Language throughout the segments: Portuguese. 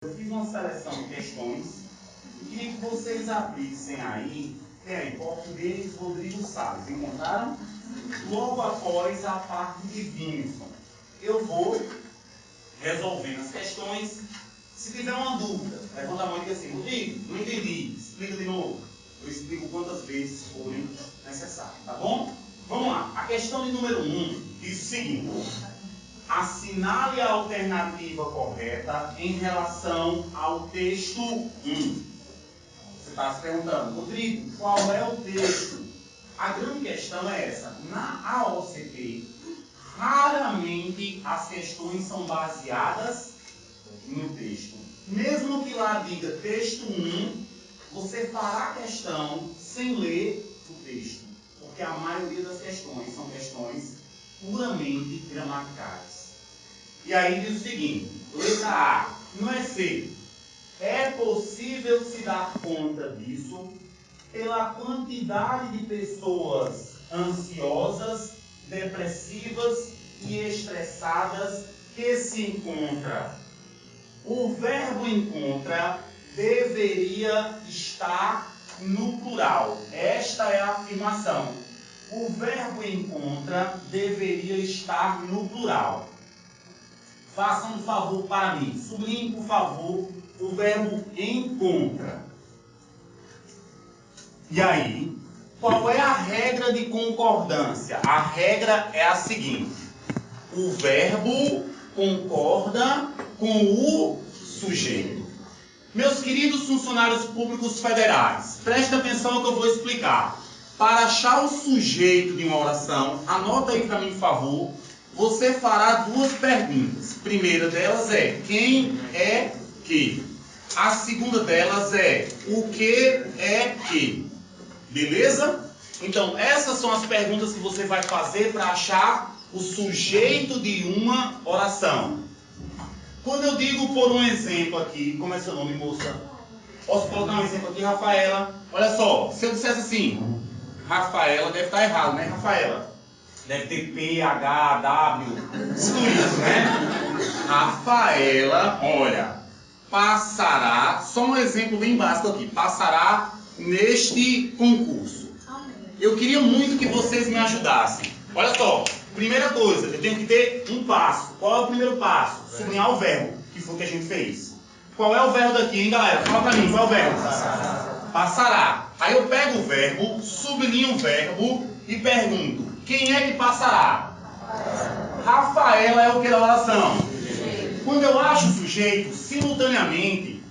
Eu fiz uma seleção de questões e queria que vocês abrissem aí, português Rodrigo Salles. Encontraram? Logo após a parte de Vinson. Eu vou resolvendo as questões. Se tiver uma dúvida, levanta a mão e diga assim: Rodrigo, não entendi, explica de novo. Eu explico quantas vezes forem necessário, tá bom? Vamos lá. A questão de número 1 diz o seguinte: assinale a alternativa correta em relação ao texto 1. Você está se perguntando: Rodrigo, qual é o texto? A grande questão é essa. Na AOCP, raramente as questões são baseadas no texto. Mesmo que lá diga texto 1, você fará a questão sem ler o texto. Porque a maioria das questões são questões puramente gramaticais. E aí diz o seguinte: letra A, não é C. É possível se dar conta disso pela quantidade de pessoas ansiosas, depressivas e estressadas que se encontra. O verbo encontra deveria estar no plural. Esta é a afirmação. O verbo encontra deveria estar no plural. Façam um favor para mim. Sublinhe, por favor, o verbo encontra. E aí, qual é a regra de concordância? A regra é a seguinte: o verbo concorda com o sujeito. Meus queridos funcionários públicos federais, prestem atenção no que eu vou explicar. Para achar o sujeito de uma oração, anota aí para mim, por favor. Você fará duas perguntas. A primeira delas é: quem é que? A segunda delas é: o que é que? Beleza? Então, essas são as perguntas que você vai fazer para achar o sujeito de uma oração. Quando eu digo por um exemplo aqui, como é seu nome, moça? Posso colocar um exemplo aqui, Rafaela? Olha só, se eu dissesse assim, Rafaela, deve estar errado, né, Rafaela? Deve ter P, H, W, tudo isso, né? Rafaela, olha, passará, só um exemplo bem básico aqui, passará neste concurso. Eu queria muito que vocês me ajudassem. Olha só, primeira coisa, eu tenho que ter um passo. Qual é o primeiro passo? Sublinhar o verbo, que foi o que a gente fez. Qual é o verbo daqui, hein, galera? Fala pra mim, qual é o verbo? Passará. Aí eu pego o verbo, sublinho o verbo e pergunto: quem é que passará? Rafaela é o que da oração? Quando eu acho o sujeito, simultaneamente,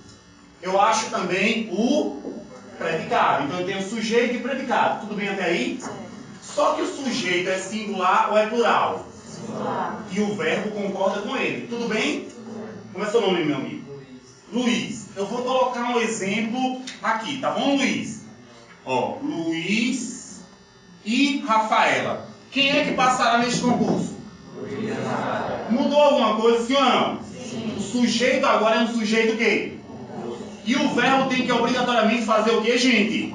eu acho também o predicado. Então eu tenho sujeito e predicado. Tudo bem até aí? Só que o sujeito é singular ou é plural? Singular. E o verbo concorda com ele. Tudo bem? Como é seu nome, meu amigo? Luiz. Eu vou colocar um exemplo aqui, tá bom, Luiz? Ó, Luiz e Rafaela. Quem é que passará neste concurso? Luiz. Mudou alguma coisa, sim ou não? Sim. O sujeito agora é um sujeito o quê? E o verbo tem que obrigatoriamente fazer o quê, gente?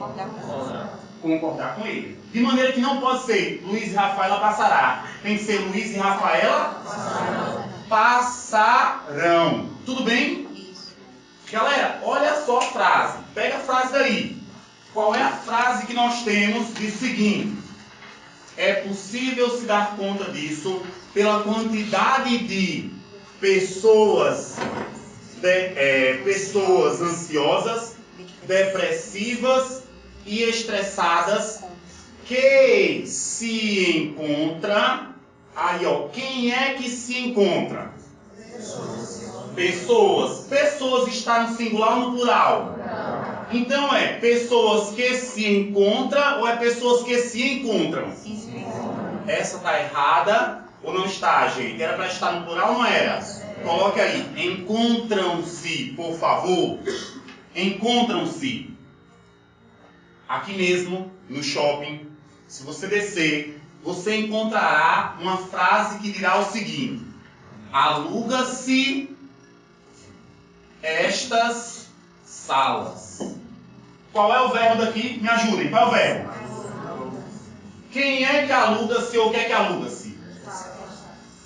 Concordar com ele. De maneira que não pode ser Luiz e Rafaela passará. Tem que ser Luiz e Rafaela passarão. Tudo bem? Galera, olha só a frase. Pega a frase daí. Qual é a frase que nós temos? Diz o seguinte: é possível se dar conta disso pela quantidade de pessoas ansiosas, depressivas e estressadas que se encontra. Aí, ó, quem é que se encontra? Pessoas. Pessoas está no singular ou no plural? Então é pessoas que se encontram ou é pessoas que se encontram? Essa está errada ou não está, gente? Era para estar no plural ou não era? Coloque aí, encontram-se, por favor. Encontram-se. Aqui mesmo, no shopping, se você descer, você encontrará uma frase que dirá o seguinte: aluga-se estas salas. Qual é o verbo daqui? Me ajudem, qual é o verbo? Quem é que aluga-se ou o que é que aluga-se?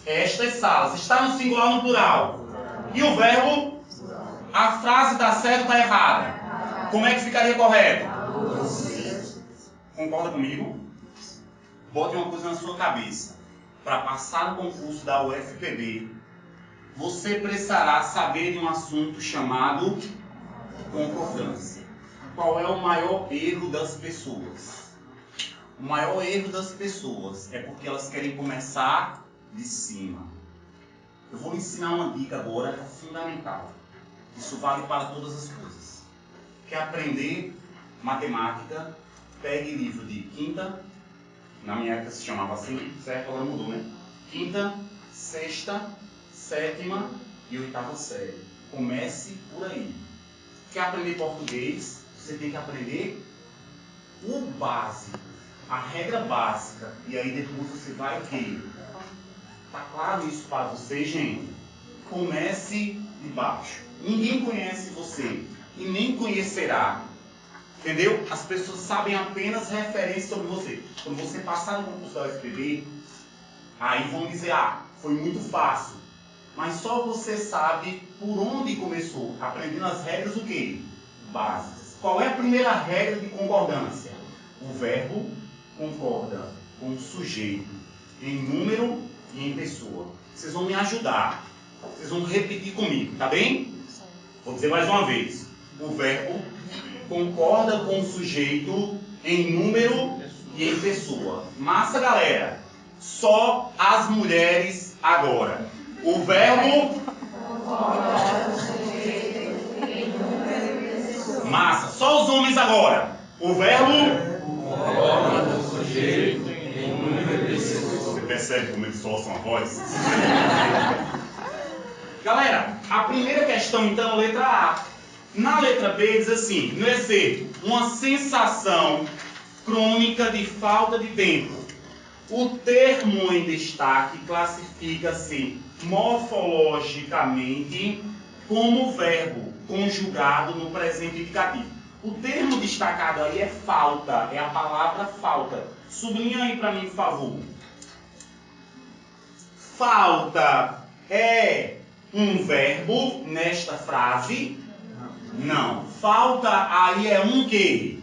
Estas salas. Está no singular ou no plural? E o verbo? A frase está certa ou está errada? Como é que ficaria correto? Concorda comigo? Bote uma coisa na sua cabeça. Para passar no concurso da UFPB, você precisará saber de um assunto chamado concordância. Qual é o maior erro das pessoas? O maior erro das pessoas é porque elas querem começar de cima. Eu vou lhe ensinar uma dica agora que é fundamental. Isso vale para todas as coisas. Quer aprender matemática? Pegue livro de quinta, na minha época se chamava assim, certo? Agora mudou, né? Quinta, sexta, sétima e oitava série. Comece por aí. Quer aprender português? Você tem que aprender o básico, a regra básica. E aí depois você vai o quê? Tá claro isso para você, gente? Comece de baixo. Ninguém conhece você e nem conhecerá. Entendeu? As pessoas sabem apenas referências sobre você. Quando você passar no concurso da UFPB, aí vão dizer, foi muito fácil. Mas só você sabe por onde começou, aprendendo as regras o quê? Básicas. Qual é a primeira regra de concordância? O verbo concorda com o sujeito em número e em pessoa. Vocês vão me ajudar. Vocês vão repetir comigo, tá bem? Vou dizer mais uma vez. O verbo concorda com o sujeito em número e em pessoa. Massa, galera? Só as mulheres agora. O verbo concorda com o sujeito em número e pessoa. Massa. Só os homens agora. O verbo concorda com o sujeito em número e pessoa. Você percebe como eles soltam a voz? Galera, a primeira questão, então, letra A. Na letra B diz assim, no excerto, uma sensação crônica de falta de tempo. O termo em destaque classifica-se morfologicamente como verbo conjugado no presente indicativo. O termo destacado aí é falta, é a palavra falta. Sublinha aí para mim, por favor. Falta é um verbo nesta frase? Não. Falta aí é um quê?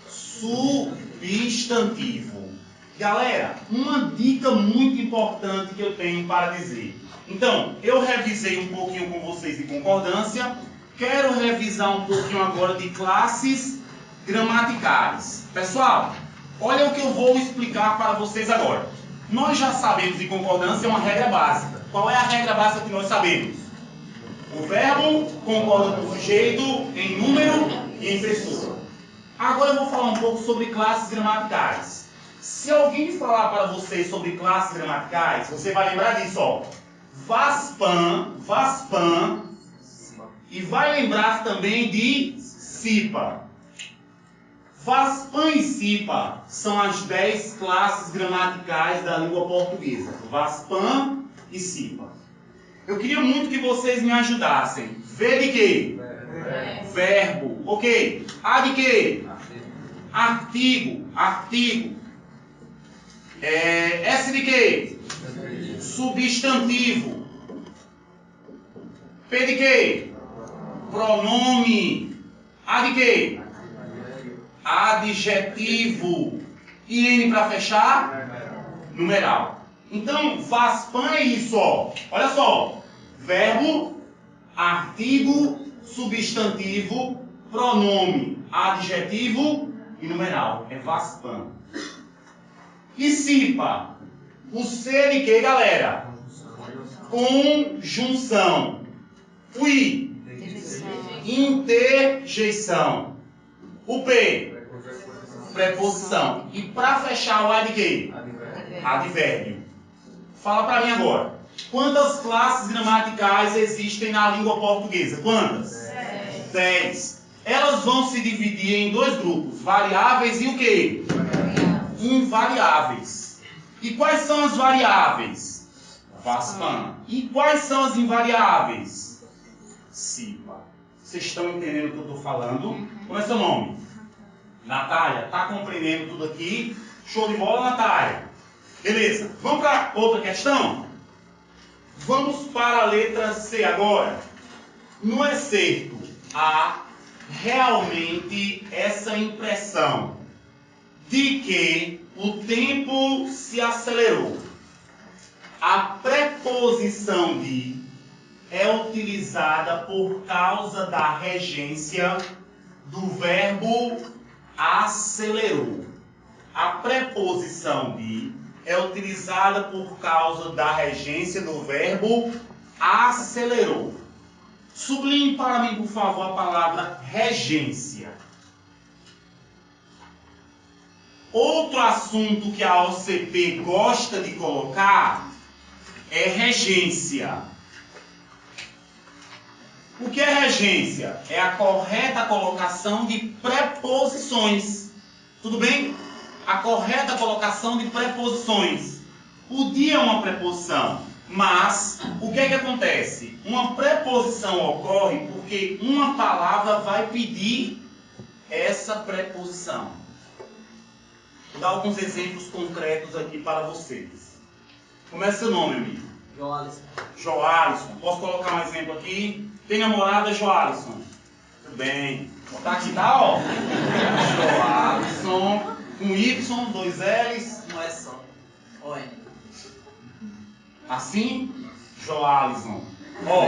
Substantivo. Galera, uma dica muito importante que eu tenho para dizer. Então, eu revisei um pouquinho com vocês de concordância. Quero revisar um pouquinho agora de classes gramaticais. Pessoal, olha o que eu vou explicar para vocês agora. Nós já sabemos de concordância uma regra básica. Qual é a regra básica que nós sabemos? O verbo concorda com o sujeito em número e em pessoa. Agora eu vou falar um pouco sobre classes gramaticais. Se alguém falar para vocês sobre classes gramaticais, você vai lembrar disso, ó. Vaspan, e vai lembrar também de Cipa. Vaspan e Cipa são as 10 classes gramaticais da língua portuguesa. Vaspan e Cipa. Eu queria muito que vocês me ajudassem. V de quê? Verbo. Ok. A de quê? Artigo. S de quê? Substantivo. P de quê? Pronome. A de quê? Adjetivo. E N para fechar? Numeral. Então, Vaspan é isso, ó. Olha só. Verbo, artigo, substantivo, pronome, adjetivo e numeral. É Vaspan. E Cipa? O C de quê, galera? Conjunção. O I? Interjeição. O P? Preposição. E para fechar o A de quê? Advérbio. Fala para mim agora. Quantas classes gramaticais existem na língua portuguesa? Quantas? 10. Elas vão se dividir em dois grupos. Variáveis e o quê? Invariáveis. E quais são as variáveis? Vaspan. E quais são as invariáveis? Cipa. Vocês estão entendendo o que eu estou falando? Qual é seu nome? Natália. Está compreendendo tudo aqui? Show de bola, Natália. Beleza. Vamos para outra questão? Vamos para a letra C agora. No excerto, há realmente essa impressão de que o tempo se acelerou. A preposição de é utilizada por causa da regência do verbo acelerou. A preposição de é utilizada por causa da regência do verbo acelerou. Sublinhe para mim, por favor, a palavra regência. Outro assunto que a OCP gosta de colocar é regência. O que é regência? É a correta colocação de preposições. Tudo bem? A correta colocação de preposições. O de é uma preposição, mas o que é que acontece? Uma preposição ocorre porque uma palavra vai pedir essa preposição. Vou dar alguns exemplos concretos aqui para vocês. Como é seu nome, amigo? Joalisson. Joalisson. Posso colocar um exemplo aqui? Tem namorada, Joalisson? Tudo bem. Vou botar aqui, tá? Ó. Joalisson. Com Y, 2 L's. Não é só. O N. Assim? Joalisson. Ó.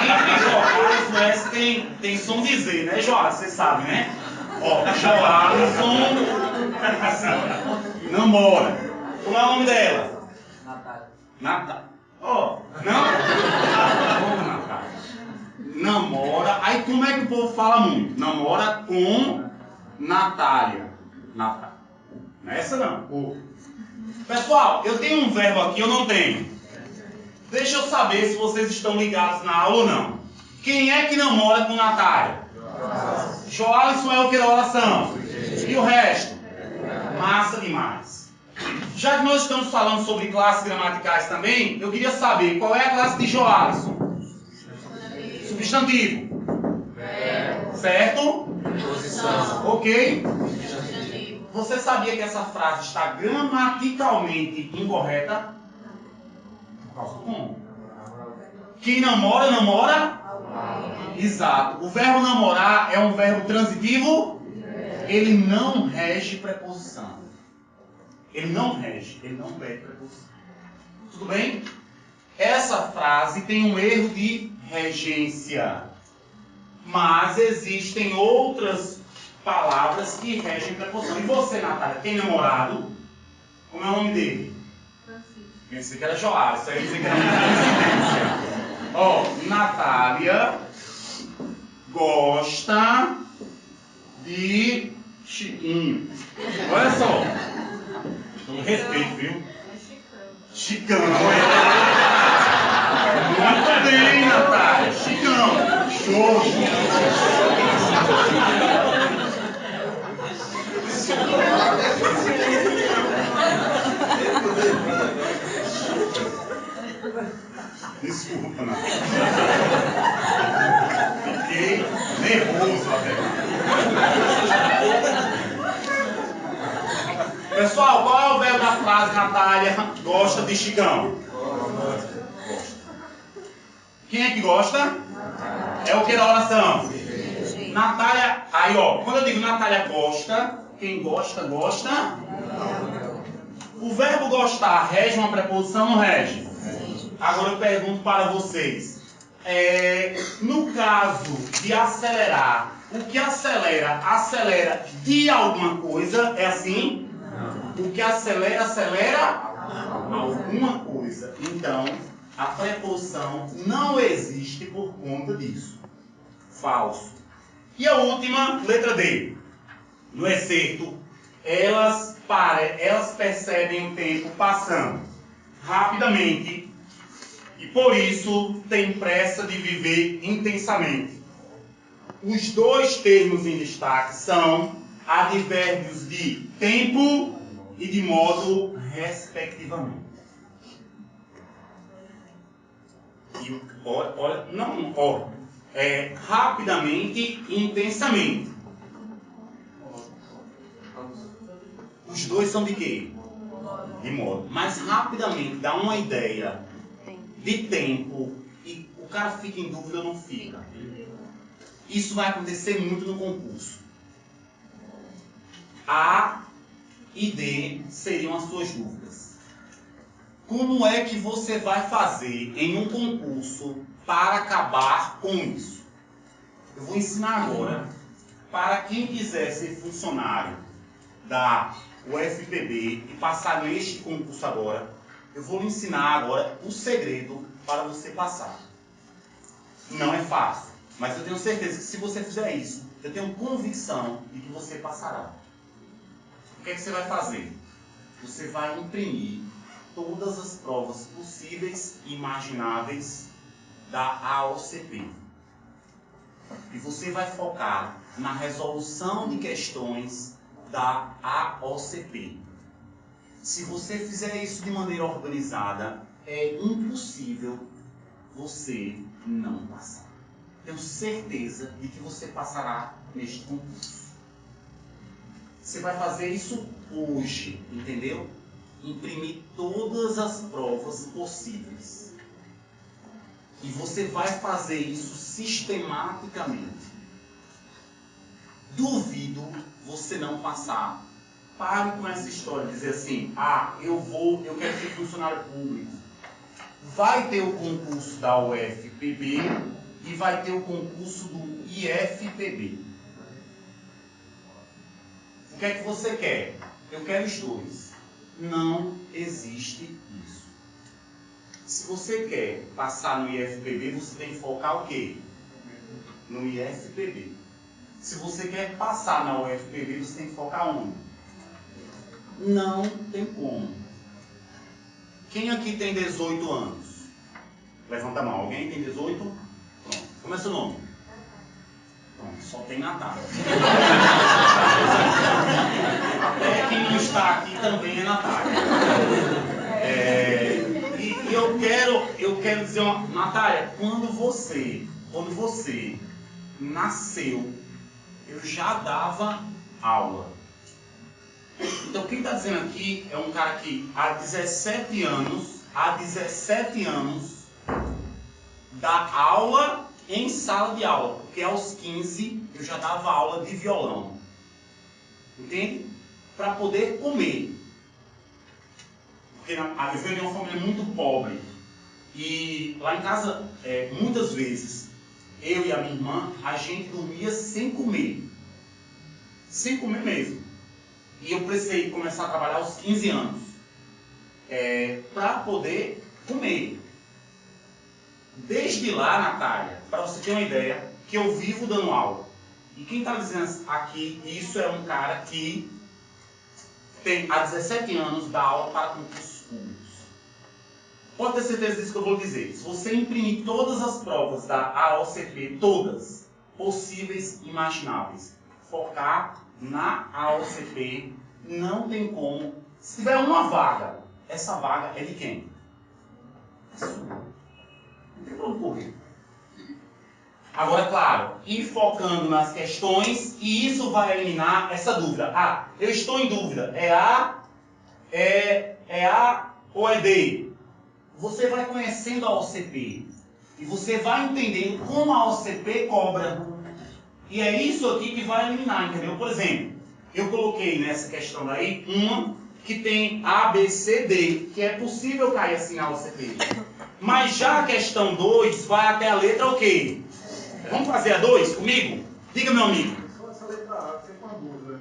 Entre Joalisson tem som de Z, né, Joalisson? Você sabe, né? Ó, Joalisson. Assim. Namora. Como é o nome dela? Natália. Natália. Ó, não? Natália. Namora. Aí como é que o povo fala muito? Namora com Natália. Natália. Não é essa não. Pô. Pessoal, eu tenho um verbo aqui, eu não tenho. Deixa eu saber se vocês estão ligados na aula ou não. Quem é que namora com Natália? Joalisson é o que da oração? E o resto? Massa demais. Já que nós estamos falando sobre classes gramaticais também, eu queria saber qual é a classe de Joalisson? Substantivo. Certo? Posição. Ok? Você sabia que essa frase está gramaticalmente incorreta? Por causa do como? Quem namora, namora? Exato. O verbo namorar é um verbo transitivo? Ele não rege preposição. Ele não rege, ele não pede preposição. Tudo bem? Essa frase tem um erro de regência. Mas existem outras palavras que regem preposição. E você, Natália, tem namorado? Como é o nome dele? Francisco. Pensei que era Joás, isso aí dizia que era uma coincidência. Ó, Natália gosta de Chiquinho. Olha só. Com respeito, viu? Chicão. Muito bem, Natália. Chicão. Show. Desculpa, Natália. Fiquei nervoso até. Pessoal, qual é o verbo da frase Natália gosta de Chicão? Gosta. Quem é que gosta? É o que da oração? Natália, aí ó, quando eu digo Natália gosta, quem gosta, gosta? O verbo gostar rege uma preposição ou não rege? Agora eu pergunto para vocês. No caso de acelerar, o que acelera, acelera de alguma coisa, é assim? O que acelera, acelera alguma coisa. Então, a preposição não existe por conta disso. Falso. E a última, letra D. No excerto, elas percebem o tempo passando rapidamente e por isso têm pressa de viver intensamente. Os dois termos em destaque são advérbios de tempo e de modo, respectivamente. E olha, não, ó, rapidamente e intensamente. Os dois são de quê? De modo. Mas rapidamente dá uma ideia de tempo. E o cara fica em dúvida ou não fica? Isso vai acontecer muito no concurso. A e D seriam as suas dúvidas. Como é que você vai fazer em um concurso para acabar com isso? Eu vou ensinar agora, para quem quiser ser funcionário da UFPB e passar neste concurso agora, eu vou lhe ensinar agora o segredo para você passar. Não é fácil, mas eu tenho certeza que se você fizer isso, eu tenho convicção de que você passará. O que é que você vai fazer? Você vai imprimir todas as provas possíveis e imagináveis da AOCP. E você vai focar na resolução de questões da AOCP. Se você fizer isso de maneira organizada, é impossível você não passar. Tenho certeza de que você passará neste concurso. Você vai fazer isso hoje, entendeu? Imprimir todas as provas possíveis. E você vai fazer isso sistematicamente. Duvido você não passar. Pare com essa história de dizer assim, eu quero ser funcionário público. Vai ter o concurso da UFPB e vai ter o concurso do IFPB. O que é que você quer? Eu quero os dois. Não existe isso. Se você quer passar no IFPB, você tem que focar o quê? No IFPB. Se você quer passar na UFPB, você tem que focar onde? Não tem como. Quem aqui tem 18 anos? Levanta a mão. Alguém tem 18? Pronto. Como é seu nome? Pronto, só tem Natália. Até quem não está aqui também é Natália. E eu quero dizer uma... Natália, quando você nasceu, eu já dava aula. Então quem está dizendo aqui é um cara que há 17 anos dá aula em sala de aula, porque aos 15 eu já dava aula de violão. Entende? Para poder comer. Porque eu venho de uma família muito pobre. E lá em casa, muitas vezes, eu e a minha irmã, a gente dormia sem comer. Sem comer mesmo. E eu precisei começar a trabalhar aos 15 anos. Para poder comer. Desde lá, Natália, para você ter uma ideia, que eu vivo dando aula. E quem está dizendo aqui, isso é um cara que tem há 17 anos dá aula para concursos públicos. Pode ter certeza disso que eu vou dizer. Se você imprimir todas as provas da AOCP, todas, possíveis e imagináveis, focar na AOCP, não tem como. Se tiver uma vaga, essa vaga é de quem? É sua. Não tem para onde correr. Agora, claro, ir focando nas questões e isso vai eliminar essa dúvida. Eu estou em dúvida. É A ou é D? Você vai conhecendo a OCP e você vai entendendo como a OCP cobra. E é isso aqui que vai eliminar, entendeu? Por exemplo, eu coloquei nessa questão daí uma que tem A, B, C, D, que é possível cair assim na OCP. Mas já a questão 2 vai até a letra o quê? Vamos fazer a 2 comigo? Diga, meu amigo. Essa letra A, você com uma dúvida.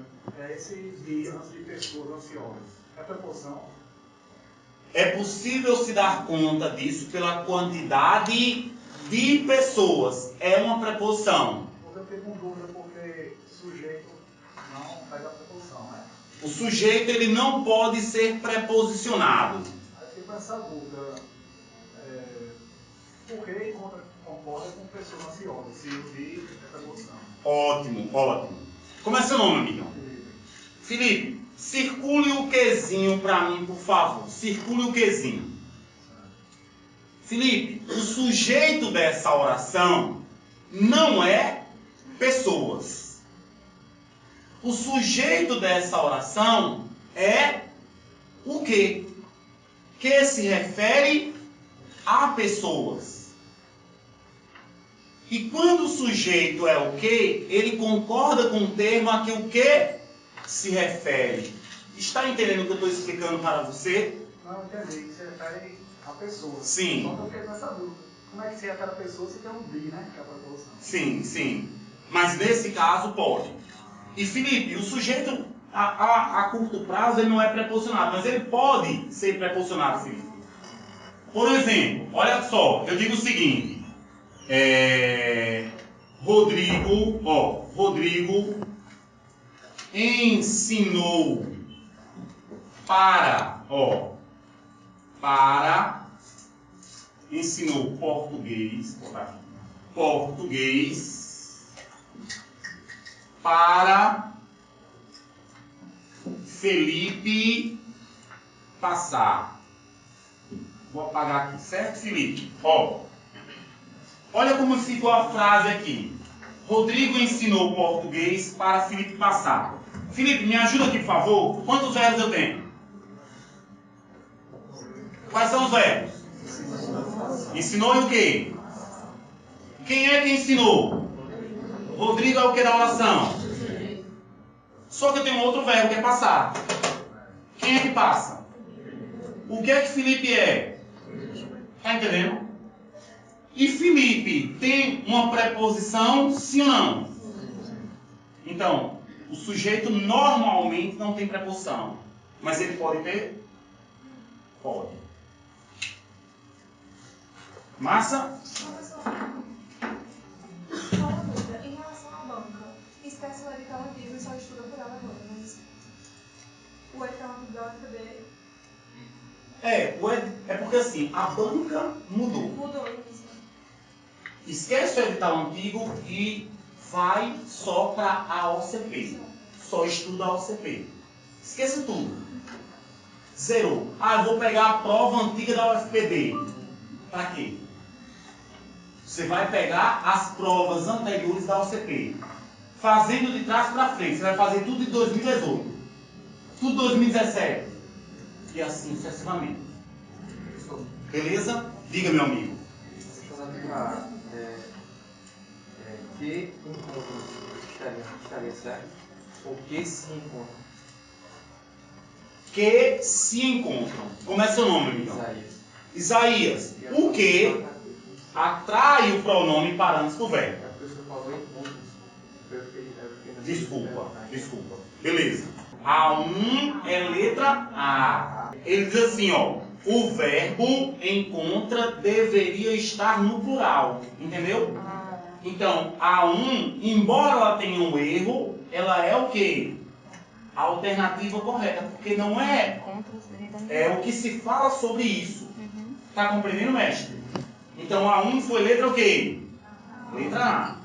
Esse de pessoas ansiosas. É preposição? É possível se dar conta disso pela quantidade de pessoas. É uma preposição. Eu fiquei com dúvida porque sujeito não faz a preposição, né? O sujeito ele não pode ser preposicionado. Aí eu fiquei com essa dúvida. Por que concorda com pessoas ansiosas? Se o de é preposição. Ótimo, ótimo. Como é seu nome, amigão? Felipe, circule o quezinho para mim, por favor. Circule o quezinho. Felipe, o sujeito dessa oração não é pessoas. O sujeito dessa oração é o quê? Que se refere a pessoas. E quando o sujeito é o que, ele concorda com o termo a que o que se refere. Está entendendo o que eu estou explicando para você? Não, entendi. Que se refere à pessoa. Sim. Só que eu fiquei com essa dúvida. Como é que se refere à pessoa se tem um de, né? Que é a preposição. Sim, sim. Mas nesse caso pode. E Felipe, o sujeito a curto prazo ele não é preposicionado, mas ele pode ser preposicionado, Felipe. Por exemplo, olha só, eu digo o seguinte. Rodrigo ensinou ensinou português para Felipe passar. Vou apagar aqui, certo, Felipe? Olha como ficou a frase aqui. Rodrigo ensinou português para Felipe passar. Felipe, me ajuda aqui, por favor. Quantos verbos eu tenho? Quais são os verbos? Ensinou e o quê? Quem é que ensinou? Rodrigo é o que da oração? Só que eu tenho um outro verbo que é passar. Quem é que passa? O que é que Felipe é? Está entendendo? E Felipe tem uma preposição, sim ou não? Então, o sujeito normalmente não tem preposição. Mas ele pode ter? Pode. Massa? Professor, uma dúvida. Em relação à banca, esquece o edital antigo e só estuda por ela agora, mas o edital antigo da UFB É porque assim, a banca mudou. mudou isso. Esquece o edital antigo e vai só para a OCP. Só estuda a OCP. Esqueça tudo. Zerou. Eu vou pegar a prova antiga da UFPB. Para quê? Você vai pegar as provas anteriores da OCP. Fazendo de trás para frente. Você vai fazer tudo de 2018. Tudo 2017. E assim sucessivamente. Beleza? Diga, meu amigo. Que encontros estaria certo? Ou que se encontram? Que se encontram. Como é seu nome, amigão? Isaías. O que atrai o pronome para antes do verbo. É porque você falou encontros. Desculpa. Beleza. A1 é letra A. Ele diz assim, o verbo encontra deveria estar no plural. Entendeu? Então, A1, embora ela tenha um erro, ela é o quê? A alternativa correta, porque não é o que se fala sobre isso. Está compreendendo, mestre? Então, A1 foi letra o quê? Letra A.